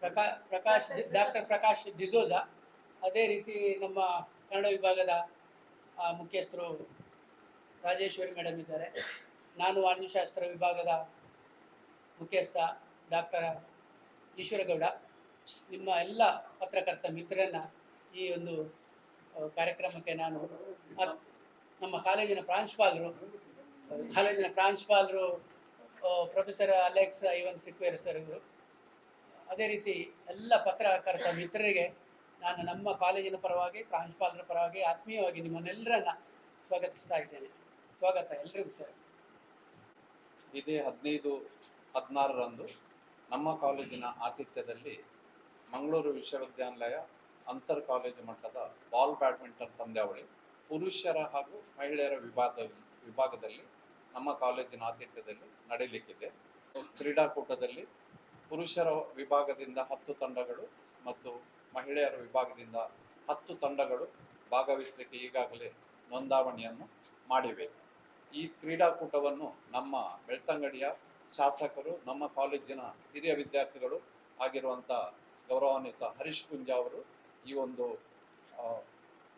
Doctor Prakash D'Souza. ಅದೇ ರೀತಿ ನಮ್ಮ ಕನ್ನಡ ವಿಭಾಗದ ಮುಖ್ಯಸ್ಥರು ರಾಜೇಶ್ವರಿ ಮೇಡಮ್ ಇದ್ದಾರೆ. ನಾನು ವಾಣಿಜ್ಯಶಾಸ್ತ್ರ ವಿಭಾಗದ ಮುಖ್ಯಸ್ಥ ಡಾಕ್ಟರ್ ಈಶ್ವರಗೌಡ. ನಿಮ್ಮ ಎಲ್ಲ ಪತ್ರಕರ್ತ ಮಿತ್ರರನ್ನು ಈ ಒಂದು ಕಾರ್ಯಕ್ರಮಕ್ಕೆ ನಾನು ನಮ್ಮ ಕಾಲೇಜಿನ ಪ್ರಾಂಶುಪಾಲರು professor Alex Ivan Sequeira sir ಇವರು, ಅದೇ ರೀತಿ ಎಲ್ಲ ಪತ್ರಕರ್ತ ಮಿತ್ರರಿಗೆ ನಾನು ನಮ್ಮ ಕಾಲೇಜಿನ ಪರವಾಗಿ, ಪ್ರಾಂಶುಪಾಲರ ಪರವಾಗಿ ಆತ್ಮೀಯವಾಗಿ ನಿಮ್ಮನ್ನೆಲ್ಲರನ್ನ ಸ್ವಾಗತಿಸ್ತಾ ಇದ್ದೇನೆ. ಸ್ವಾಗತ ಎಲ್ರಿಗೂ ಸರ್. ಇದೇ 15-16ರಂದು ನಮ್ಮ ಕಾಲೇಜಿನ ಆತಿಥ್ಯದಲ್ಲಿ ಮಂಗಳೂರು ವಿಶ್ವವಿದ್ಯಾನಿಲಯ ಅಂತರ್ ಕಾಲೇಜು ಮಟ್ಟದ ಬಾಲ್ ಬ್ಯಾಡ್ಮಿಂಟನ್ ಪಂದ್ಯಾವಳಿ ಪುರುಷರ ಹಾಗೂ ಮಹಿಳೆಯರ ವಿಭಾಗದಲ್ಲಿ ನಮ್ಮ ಕಾಲೇಜಿನ ಆತಿಥ್ಯದಲ್ಲಿ ನಡೆಯಲಿಕ್ಕಿದೆ. ಕ್ರೀಡಾಕೂಟದಲ್ಲಿ ಪುರುಷರ ವಿಭಾಗದಿಂದ 10 ತಂಡಗಳು ಮತ್ತು ಮಹಿಳೆಯರ ವಿಭಾಗದಿಂದ 10 ತಂಡಗಳು ಭಾಗವಹಿಸಲಿಕ್ಕೆ ಈಗಾಗಲೇ ನೋಂದಾವಣಿಯನ್ನು ಮಾಡಿವೆ. ಈ ಕ್ರೀಡಾಕೂಟವನ್ನು ನಮ್ಮ ಬೆಳ್ತಂಗಡಿಯ ಶಾಸಕರು, ನಮ್ಮ ಕಾಲೇಜಿನ ಹಿರಿಯ ವಿದ್ಯಾರ್ಥಿಗಳು ಆಗಿರುವಂಥ ಗೌರವಾನ್ವಿತ ಹರೀಶ್ ಪುಂಜಾ ಅವರು ಈ ಒಂದು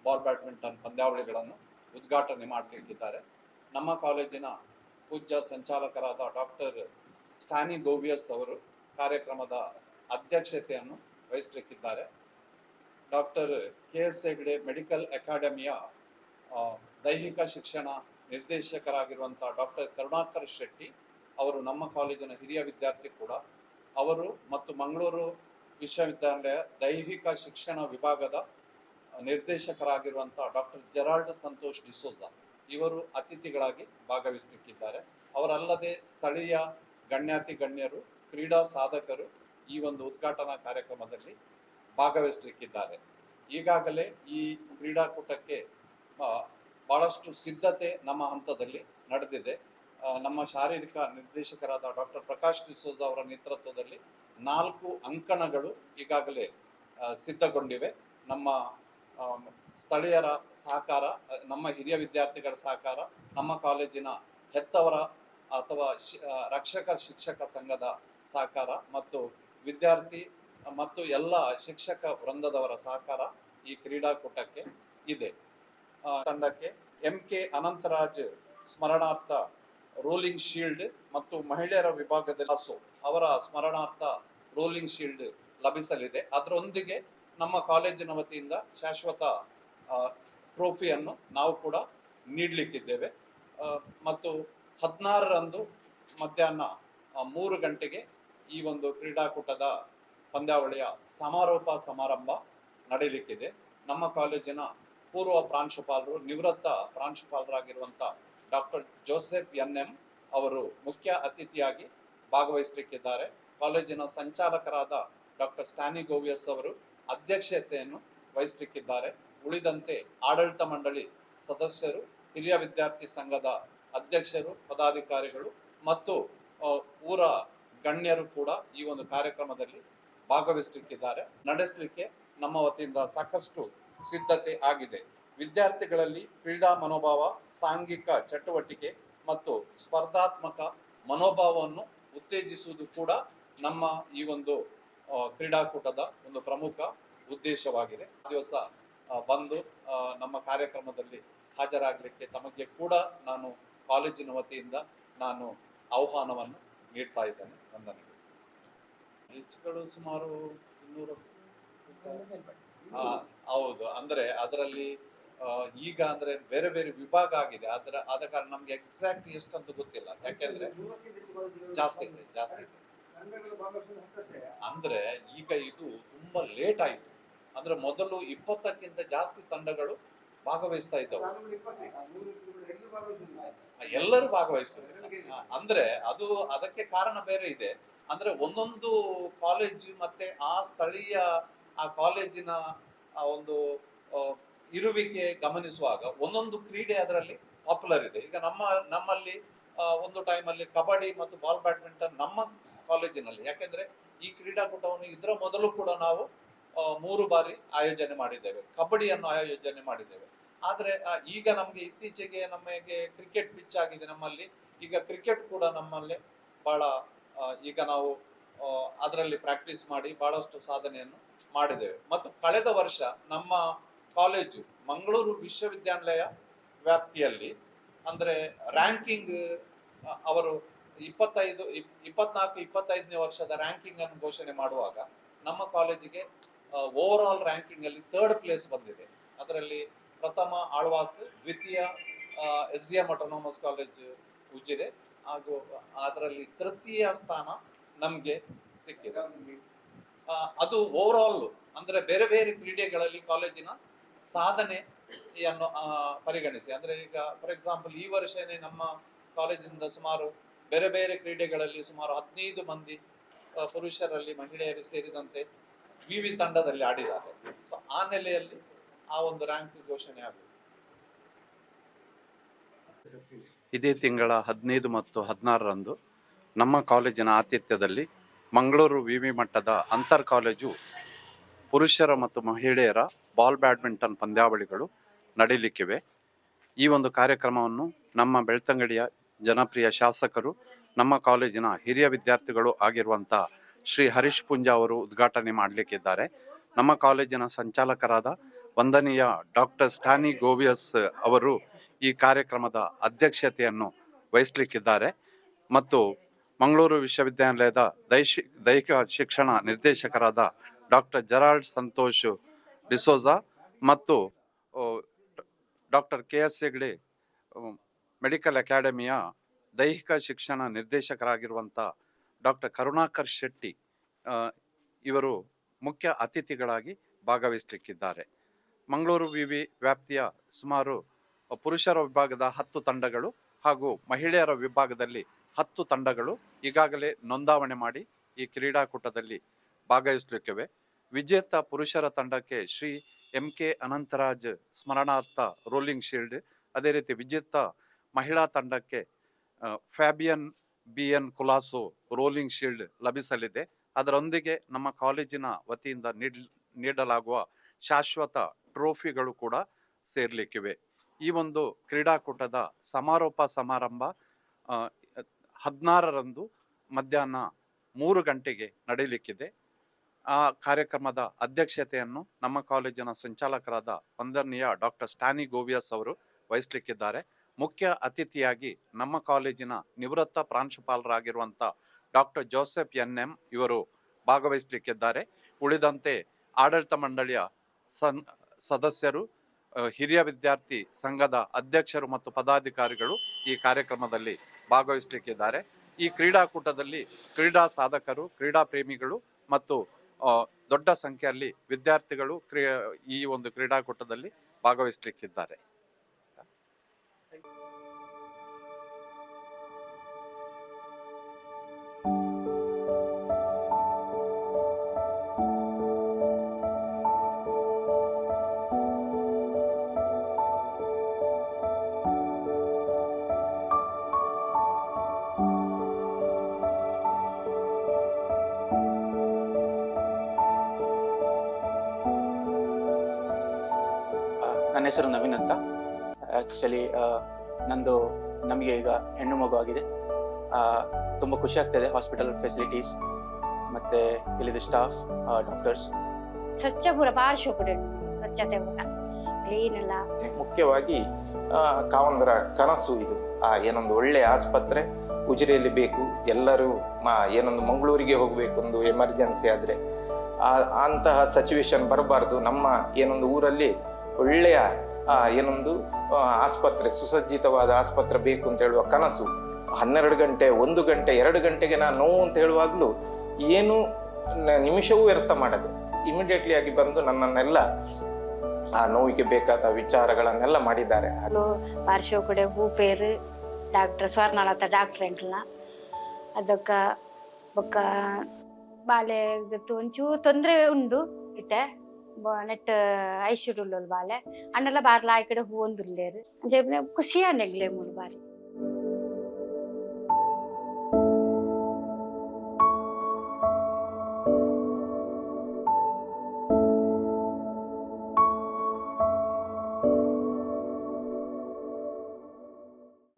ಬಾಲ್ ಬ್ಯಾಡ್ಮಿಂಟನ್ ಪಂದ್ಯಾವಳಿಗಳನ್ನು ಉದ್ಘಾಟನೆ ಮಾಡಲಿಕ್ಕಿದ್ದಾರೆ. ನಮ್ಮ ಕಾಲೇಜಿನ ಪೂಜ್ಯ ಸಂಚಾಲಕರಾದ ಡಾಕ್ಟರ್ ಸ್ಟ್ಯಾನಿ ಗೋವಿಯಸ್ ಅವರು ಕಾರ್ಯಕ್ರಮದ ಅಧ್ಯಕ್ಷತೆಯನ್ನು ವಹಿಸಲಿಕ್ಕಿದ್ದಾರೆ. ಡಾಕ್ಟರ್ KS ಹೆಗ್ಡೆ ಮೆಡಿಕಲ್ ಅಕಾಡೆಮಿಯ ದೈಹಿಕ ಶಿಕ್ಷಣ ನಿರ್ದೇಶಕರಾಗಿರುವಂಥ ಡಾಕ್ಟರ್ ಕರುಣಾಕರ್ ಶೆಟ್ಟಿ ಅವರು ನಮ್ಮ ಕಾಲೇಜಿನ ಹಿರಿಯ ವಿದ್ಯಾರ್ಥಿ ಕೂಡ ಅವರು, ಮತ್ತು ಮಂಗಳೂರು ವಿಶ್ವವಿದ್ಯಾನಿಲಯ ದೈಹಿಕ ಶಿಕ್ಷಣ ವಿಭಾಗದ ನಿರ್ದೇಶಕರಾಗಿರುವಂಥ ಡಾಕ್ಟರ್ ಜೆರಾಲ್ಡ್ ಸಂತೋಷ್ ಡಿಸೋಜಾ ಇವರು ಅತಿಥಿಗಳಾಗಿ ಭಾಗವಹಿಸಲಿಕ್ಕಿದ್ದಾರೆ. ಅವರಲ್ಲದೆ ಸ್ಥಳೀಯ ಗಣ್ಯರು, ಕ್ರೀಡಾ ಸಾಧಕರು ಈ ಒಂದು ಉದ್ಘಾಟನಾ ಕಾರ್ಯಕ್ರಮದಲ್ಲಿ ಭಾಗವಹಿಸಲಿಕ್ಕಿದ್ದಾರೆ. ಈಗಾಗಲೇ ಈ ಕ್ರೀಡಾಕೂಟಕ್ಕೆ ಬಹಳಷ್ಟು ಸಿದ್ಧತೆ ನಮ್ಮ ಹಂತದಲ್ಲಿ ನಡೆದಿದೆ. ನಮ್ಮ ಶಾರೀರಿಕ ನಿರ್ದೇಶಕರಾದ ಡಾಕ್ಟರ್ ಪ್ರಕಾಶ್ ಡಿಸೋಜ ಅವರ ನೇತೃತ್ವದಲ್ಲಿ 4 ಅಂಕಣಗಳು ಈಗಾಗಲೇ ಸಿದ್ಧಗೊಂಡಿವೆ. ನಮ್ಮ ಸ್ಥಳೀಯರ ಸಹಕಾರ, ನಮ್ಮ ಹಿರಿಯ ವಿದ್ಯಾರ್ಥಿಗಳ ಸಹಕಾರ, ನಮ್ಮ ಕಾಲೇಜಿನ ಹೆತ್ತವರ ಅಥವಾ ರಕ್ಷಕ ಶಿಕ್ಷಕ ಸಂಘದ ಸಹಕಾರ ಮತ್ತು ವಿದ್ಯಾರ್ಥಿ ಮತ್ತು ಎಲ್ಲ ಶಿಕ್ಷಕ ವೃಂದದವರ ಸಹಕಾರ ಈ ಕ್ರೀಡಾಕೂಟಕ್ಕೆ ಇದೆ. ತಂಡಕ್ಕೆ MK ಅನಂತರಾಜ್ ಸ್ಮರಣಾರ್ಥ ರೋಲಿಂಗ್ ಶೀಲ್ಡ್ ಮತ್ತು ಮಹಿಳೆಯರ ವಿಭಾಗದಲ್ಲಿ ಅವರ ಸ್ಮರಣಾರ್ಥ ರೋಲಿಂಗ್ ಶೀಲ್ಡ್ ಲಭಿಸಲಿದೆ. ಅದರೊಂದಿಗೆ ನಮ್ಮ ಕಾಲೇಜಿನ ವತಿಯಿಂದ ಶಾಶ್ವತ ಟ್ರೋಫಿಯನ್ನು ನಾವು ಕೂಡ ನೀಡಲಿಕ್ಕಿದ್ದೇವೆ. ಮತ್ತು 16ರಂದು ಮಧ್ಯಾಹ್ನ 3 ಗಂಟೆಗೆ ಈ ಒಂದು ಕ್ರೀಡಾಕೂಟದ ಪಂದ್ಯಾವಳಿಯ ಸಮಾರೋಪ ಸಮಾರಂಭ ನಡೆಯಲಿಕ್ಕಿದೆ. ನಮ್ಮ ಕಾಲೇಜಿನ ಪೂರ್ವ ಪ್ರಾಂಶುಪಾಲರು, ನಿವೃತ್ತ ಪ್ರಾಂಶುಪಾಲರಾಗಿರುವಂಥ ಡಾಕ್ಟರ್ ಜೋಸೆಫ್ NM ಅವರು ಮುಖ್ಯ ಅತಿಥಿಯಾಗಿ ಭಾಗವಹಿಸಲಿಕ್ಕಿದ್ದಾರೆ. ಕಾಲೇಜಿನ ಸಂಚಾಲಕರಾದ ಡಾಕ್ಟರ್ ಸ್ಟ್ಯಾನಿ ಗೋವಿಯಸ್ ಅವರು ಅಧ್ಯಕ್ಷತೆಯನ್ನು ವಹಿಸಲಿಕ್ಕಿದ್ದಾರೆ. ಉಳಿದಂತೆ ಆಡಳಿತ ಮಂಡಳಿ ಸದಸ್ಯರು, ಹಿರಿಯ ವಿದ್ಯಾರ್ಥಿ ಸಂಘದ ಅಧ್ಯಕ್ಷರು, ಪದಾಧಿಕಾರಿಗಳು ಮತ್ತು ಊರ ಗಣ್ಯರು ಕೂಡ ಈ ಒಂದು ಕಾರ್ಯಕ್ರಮದಲ್ಲಿ ಭಾಗವಹಿಸಲಿಕ್ಕಿದ್ದಾರೆ. ನಡೆಸಲಿಕ್ಕೆ ನಮ್ಮ ವತಿಯಿಂದ ಸಾಕಷ್ಟು ಸಿದ್ಧತೆ ಆಗಿದೆ. ವಿದ್ಯಾರ್ಥಿಗಳಲ್ಲಿ ಕ್ರೀಡಾ ಮನೋಭಾವ, ಸಾಂಘಿಕ ಚಟುವಟಿಕೆ ಮತ್ತು ಸ್ಪರ್ಧಾತ್ಮಕ ಮನೋಭಾವವನ್ನು ಉತ್ತೇಜಿಸುವುದು ಕೂಡ ನಮ್ಮ ಈ ಒಂದು ಕ್ರೀಡಾಕೂಟದ ಒಂದು ಪ್ರಮುಖ ಉದ್ದೇಶವಾಗಿದೆ. ದಿವಸ ಬಂದು ನಮ್ಮ ಕಾರ್ಯಕ್ರಮದಲ್ಲಿ ಹಾಜರಾಗಲಿಕ್ಕೆ ತಮಗೆ ಕೂಡ ನಾನು ಕಾಲೇಜಿನ ವತಿಯಿಂದ ನಾನು ಆಹ್ವಾನವನ್ನು ನೀಡ್ತಾ ಇದ್ದೇನೆ. ವಂದನೆಗಳು. ಹೆಚ್ಚುಗಳು ಸುಮಾರು 200. ಹೌದು, ಅಂದ್ರೆ ಅದರಲ್ಲಿ ಈಗ ಅಂದ್ರೆ ಬೇರೆ ಬೇರೆ ವಿಭಾಗ ಆಗಿದೆ. ಆದ ಕಾರಣ ನಮ್ಗೆ ಎಕ್ಸಾಕ್ಟ್ ಎಷ್ಟಂತ ಗೊತ್ತಿಲ್ಲ. ಯಾಕೆಂದ್ರೆ ಜಾಸ್ತಿ ಇದೆ. ಅಂದ್ರೆ ಈಗ ಇದು ತುಂಬಾ ಲೇಟ್ ಆಯ್ತು. ಅಂದ್ರೆ ಮೊದಲು 20ಕ್ಕಿಂತ ಜಾಸ್ತಿ ತಂಡಗಳು ಭಾಗವಹಿಸ್ತಾ ಇದ್ದವು. ಎಲ್ಲರೂ ಭಾಗವಹಿಸ್ತಾರೆ. ಅಂದ್ರೆ ಅದಕ್ಕೆ ಕಾರಣ ಬೇರೆ ಇದೆ. ಅಂದ್ರೆ ಒಂದೊಂದು ಕಾಲೇಜು ಮತ್ತೆ ಆ ಸ್ಥಳೀಯ ಆ ಕಾಲೇಜಿನ ಒಂದು ಇರುವಿಕೆ ಗಮನಿಸುವಾಗ ಒಂದೊಂದು ಕ್ರೀಡೆ ಅದರಲ್ಲಿ ಪಾಪ್ಯುಲರ್ ಇದೆ. ಈಗ ನಮ್ಮಲ್ಲಿ ಒಂದು ಟೈಮಲ್ಲಿ ಕಬಡ್ಡಿ ಮತ್ತು ಬಾಲ್ ಬ್ಯಾಡ್ಮಿಂಟನ್ ನಮ್ಮ ಕಾಲೇಜಿನಲ್ಲಿ, ಯಾಕೆಂದ್ರೆ ಈ ಕ್ರೀಡಾಕೂಟವನ್ನು ಇದರ ಮೊದಲು ಕೂಡ ನಾವು 3 ಬಾರಿ ಆಯೋಜನೆ ಮಾಡಿದ್ದೇವೆ, ಕಬಡ್ಡಿಯನ್ನು ಆಯೋಜನೆ ಮಾಡಿದ್ದೇವೆ. ಆದ್ರೆ ಈಗ ನಮ್ಗೆ ಇತ್ತೀಚೆಗೆ ನಮಗೆ ಕ್ರಿಕೆಟ್ ಪಿಚ್ ಆಗಿದೆ ನಮ್ಮಲ್ಲಿ. ಈಗ ಕ್ರಿಕೆಟ್ ಕೂಡ ನಮ್ಮಲ್ಲಿ ಬಹಳ ಈಗ ನಾವು ಅದರಲ್ಲಿ ಪ್ರಾಕ್ಟೀಸ್ ಮಾಡಿ ಬಹಳಷ್ಟು ಸಾಧನೆಯನ್ನು ಮಾಡಿದ್ದೇವೆ. ಮತ್ತು ಕಳೆದ ವರ್ಷ ನಮ್ಮ ಕಾಲೇಜು ಮಂಗಳೂರು ವಿಶ್ವವಿದ್ಯಾನಿಲಯ ವ್ಯಾಪ್ತಿಯಲ್ಲಿ ಅಂದರೆ ರ್ಯಾಂಕಿಂಗ್ ಅವರು 24-25ನೇ ವರ್ಷದ ರ್ಯಾಂಕಿಂಗ್ ಅನ್ನು ಘೋಷಣೆ ಮಾಡುವಾಗ ನಮ್ಮ ಕಾಲೇಜಿಗೆ ಓವರ್ ಆಲ್ ರ್ಯಾಂಕಿಂಗ್ ಅಲ್ಲಿ 3rd ಪ್ಲೇಸ್ ಬಂದಿದೆ. ಅದರಲ್ಲಿ ಪ್ರಥಮ ಆಳ್ವಾಸ್, ದ್ವಿತೀಯ SDM ಆಟೋನಮಸ್ ಕಾಲೇಜ್ ಉಜಿರೆ, ಹಾಗೂ ಅದರಲ್ಲಿ ತೃತೀಯ ಸ್ಥಾನ ನಮಗೆ ಸಿಕ್ಕಿದೆ. ಅದು ಓವರ್ ಆಲ್ ಅಂದ್ರೆ ಬೇರೆ ಬೇರೆ ಕ್ರೀಡೆಗಳಲ್ಲಿ ಕಾಲೇಜಿನ ಸಾಧನೆಯನ್ನು ಪರಿಗಣಿಸಿ, ಅಂದ್ರೆ ಈಗ ಫಾರ್ ಎಕ್ಸಾಂಪಲ್ ಈ ವರ್ಷನೇ ನಮ್ಮ ಕಾಲೇಜಿನಿಂದ ಸುಮಾರು ಬೇರೆ ಬೇರೆ ಕ್ರೀಡೆಗಳಲ್ಲಿ ಸುಮಾರು 15 ಮಂದಿ ಪುರುಷರಲ್ಲಿ ಮಹಿಳೆಯರು ಸೇರಿದಂತೆ ವಿವಿ ತಂಡದಲ್ಲಿ ಆಡಿದ್ದಾರೆ. ಸೊ ಆ ನೆಲೆಯಲ್ಲಿ ಆ ಒಂದು ರ್ಯಾಂಕ್ ಘೋಷಣೆ ಆಗಿದೆ. ಇದೇ ತಿಂಗಳ 15 ಮತ್ತು 16ರಂದು ನಮ್ಮ ಕಾಲೇಜಿನ ಆತಿಥ್ಯದಲ್ಲಿ ಮಂಗಳೂರು ವಿವಿ ಮಟ್ಟದ ಅಂತರ್ ಕಾಲೇಜು ಪುರುಷರ ಮತ್ತು ಮಹಿಳೆಯರ ಬಾಲ್ ಬ್ಯಾಡ್ಮಿಂಟನ್ ಪಂದ್ಯಾವಳಿಗಳು ನಡೀಲಿಕ್ಕಿವೆ. ಈ ಒಂದು ಕಾರ್ಯಕ್ರಮವನ್ನು ನಮ್ಮ ಬೆಳ್ತಂಗಡಿಯ ಜನಪ್ರಿಯ ಶಾಸಕರು, ನಮ್ಮ ಕಾಲೇಜಿನ ಹಿರಿಯ ವಿದ್ಯಾರ್ಥಿಗಳು ಆಗಿರುವಂಥ ಶ್ರೀ ಹರೀಶ್ ಪುಂಜಾ ಅವರು ಉದ್ಘಾಟನೆ ಮಾಡಲಿಕ್ಕಿದ್ದಾರೆ. ನಮ್ಮ ಕಾಲೇಜಿನ ಸಂಚಾಲಕರಾದ ವಂದನೀಯ ಡಾಕ್ಟರ್ ಸ್ಟಾನಿ ಗೋವಿಯಸ್ ಅವರು ಈ ಕಾರ್ಯಕ್ರಮದ ಅಧ್ಯಕ್ಷತೆಯನ್ನು ವಹಿಸಲಿಕ್ಕಿದ್ದಾರೆ. ಮತ್ತು ಮಂಗಳೂರು ವಿಶ್ವವಿದ್ಯಾನಿಲಯದ ದೈಹಿಕ ಶಿಕ್ಷಣ ನಿರ್ದೇಶಕರಾದ ಡಾಕ್ಟರ್ ಜೆರಾಲ್ಡ್ ಸಂತೋಷ್ ಡಿಸೋಜಾ ಮತ್ತು ಡಾಕ್ಟರ್ KS ಹೆಗ್ಡೆ ಮೆಡಿಕಲ್ ಅಕಾಡೆಮಿಯ ದೈಹಿಕ ಶಿಕ್ಷಣ ನಿರ್ದೇಶಕರಾಗಿರುವಂಥ ಡಾಕ್ಟರ್ ಕರುಣಾಕರ್ ಶೆಟ್ಟಿ ಇವರು ಮುಖ್ಯ ಅತಿಥಿಗಳಾಗಿ ಭಾಗವಹಿಸಲಿಕ್ಕಿದ್ದಾರೆ. ಮಂಗಳೂರು ವಿವಿ ವ್ಯಾಪ್ತಿಯ ಸುಮಾರು ಪುರುಷರ ವಿಭಾಗದ 10 ತಂಡಗಳು ಹಾಗೂ ಮಹಿಳೆಯರ ವಿಭಾಗದಲ್ಲಿ 10 ತಂಡಗಳು ಈಗಾಗಲೇ ನೋಂದಾವಣೆ ಮಾಡಿ ಈ ಕ್ರೀಡಾಕೂಟದಲ್ಲಿ ಭಾಗವಹಿಸಲಿಕ್ಕಿವೆ. ವಿಜೇತ ಪುರುಷರ ತಂಡಕ್ಕೆ ಶ್ರೀ MK ಅನಂತರಾಜ್ ಸ್ಮರಣಾರ್ಥ ರೋಲಿಂಗ್ ಶೀಲ್ಡ್, ಅದೇ ರೀತಿ ವಿಜೇತ ಮಹಿಳಾ ತಂಡಕ್ಕೆ ಫ್ಯಾಬಿಯನ್ BN ಕುಲಾಸೋ ರೋಲಿಂಗ್ ಶೀಲ್ಡ್ ಲಭಿಸಲಿದೆ. ಅದರೊಂದಿಗೆ ನಮ್ಮ ಕಾಲೇಜಿನ ವತಿಯಿಂದ ನೀಡಲಾಗುವ ಶಾಶ್ವತ ಟ್ರೋಫಿಗಳು ಕೂಡ ಸೇರ್ಲಿಕ್ಕಿವೆ. ಈ ಒಂದು ಕ್ರೀಡಾಕೂಟದ ಸಮಾರೋಪ ಸಮಾರಂಭ 16ರಂದು ಮಧ್ಯಾಹ್ನ 3 ಗಂಟೆಗೆ ನಡೆಯಲಿಕ್ಕಿದೆ. ಆ ಕಾರ್ಯಕ್ರಮದ ಅಧ್ಯಕ್ಷತೆಯನ್ನು ನಮ್ಮ ಕಾಲೇಜಿನ ಸಂಚಾಲಕರಾದ ವಂದನೀಯ ಡಾಕ್ಟರ್ ಸ್ಟಾನಿ ಗೋವಿಯಸ್ ಅವರು ವಹಿಸಲಿಕ್ಕಿದ್ದಾರೆ. ಮುಖ್ಯ ಅತಿಥಿಯಾಗಿ ನಮ್ಮ ಕಾಲೇಜಿನ ನಿವೃತ್ತ ಪ್ರಾಂಶುಪಾಲರಾಗಿರುವಂಥ ಡಾಕ್ಟರ್ ಜೋಸೆಫ್ NM ಇವರು ಭಾಗವಹಿಸಲಿಕ್ಕಿದ್ದಾರೆ. ಉಳಿದಂತೆ ಆಡಳಿತ ಮಂಡಳಿಯ ಸದಸ್ಯರು, ಹಿರಿಯ ವಿದ್ಯಾರ್ಥಿ ಸಂಘದ ಅಧ್ಯಕ್ಷರು ಮತ್ತು ಪದಾಧಿಕಾರಿಗಳು ಈ ಕಾರ್ಯಕ್ರಮದಲ್ಲಿ ಭಾಗವಹಿಸಲಿಕ್ಕಿದ್ದಾರೆ. ಈ ಕ್ರೀಡಾಕೂಟದಲ್ಲಿ ಕ್ರೀಡಾ ಸಾಧಕರು, ಕ್ರೀಡಾ ಪ್ರೇಮಿಗಳು ಮತ್ತು ದೊಡ್ಡ ಸಂಖ್ಯೆಯಲ್ಲಿ ವಿದ್ಯಾರ್ಥಿಗಳು ಈ ಒಂದು ಕ್ರೀಡಾಕೂಟದಲ್ಲಿ ಭಾಗವಹಿಸಲಿಕ್ಕಿದ್ದಾರೆ. ನನ್ನ ಹೆಸರು ನವೀನ್ ಅಂತ. ಆ್ಯಕ್ಚುಲಿ ನಮಗೆ ಈಗ ಹೆಣ್ಣು ಮಗು ಆಗಿದೆ. ತುಂಬ ಖುಷಿ ಆಗ್ತಾಯಿದೆ. ಹಾಸ್ಪಿಟಲ್ ಫೆಸಿಲಿಟೀಸ್ ಮತ್ತು ಇಲ್ಲಿದ್ದ ಸ್ಟಾಫ್, ಡಾಕ್ಟರ್ಸ್ ಸ್ವಚ್ಛ ಪೂರ ಭಾರಿ ಶೋಕುಡೆ ಸ್ವಚ್ಛತೆ ಪೂರ ಕ್ಲೀನ್ ಎಲ್ಲ. ಮುಖ್ಯವಾಗಿ ಕಾವಂದರ ಕನಸು ಇದು. ಏನೊಂದು ಒಳ್ಳೆ ಆಸ್ಪತ್ರೆ ಉಜಿರೆಯಲ್ಲಿ ಬೇಕು. ಎಲ್ಲರೂ ಏನೊಂದು ಮಂಗಳೂರಿಗೆ ಹೋಗಬೇಕು, ಒಂದು ಎಮರ್ಜೆನ್ಸಿ ಆದರೆ ಅಂತಹ ಸಿಚುವೇಶನ್ ಬರಬಾರ್ದು. ನಮ್ಮ ಏನೊಂದು ಊರಲ್ಲಿ ಒಳ್ಳೆಯ ಏನೊಂದು ಆಸ್ಪತ್ರೆ, ಸುಸಜ್ಜಿತವಾದ ಆಸ್ಪತ್ರೆ ಬೇಕು ಅಂತ ಹೇಳುವ ಕನಸು 12 ಗಂಟೆ, 1 ಗಂಟೆ, 2 ಗಂಟೆಗೆ ನಾನು ನೋವು ಅಂತ ಹೇಳುವಾಗಲೂ ಏನು ನಿಮಿಷವೂ ವ್ಯರ್ಥ ಮಾಡದೆ ಇಮಿಡಿಯೇಟ್ಲಿ ಆಗಿ ಬಂದು ನನ್ನನ್ನೆಲ್ಲ ಆ ನೋವಿಗೆ ಬೇಕಾದ ವಿಚಾರಗಳನ್ನೆಲ್ಲ ಮಾಡಿದ್ದಾರೆ. ಪಾರ್ಶ್ವ ಕೂಡ ಭೂಪೇರು ಡಾಕ್ಟರ್ ಸ್ವರ್ಣಲತಾ ಡಾಕ್ಟರ್ ಎಂಕ್ಲ ಅದಕ್ಕ ಬೊಕ್ಕ ಬಾಲೆ ಒಂಚೂರು ತೊಂದರೆ ಉಂಡು ಇತ್ತೆ ನೆಟ್ ಐಶ್ವರ್ಯ ಬಾಲೆ ಅಣ್ಣೆಲ್ಲ ಬಾರ್ಲ ಆ ಕಡೆ ಹೂ ಒಂದುಲ್ಲೇರು ಖುಷಿ ಅನ್ನೆಗ್ಲೆ ಮೂರು ಬಾರಿ.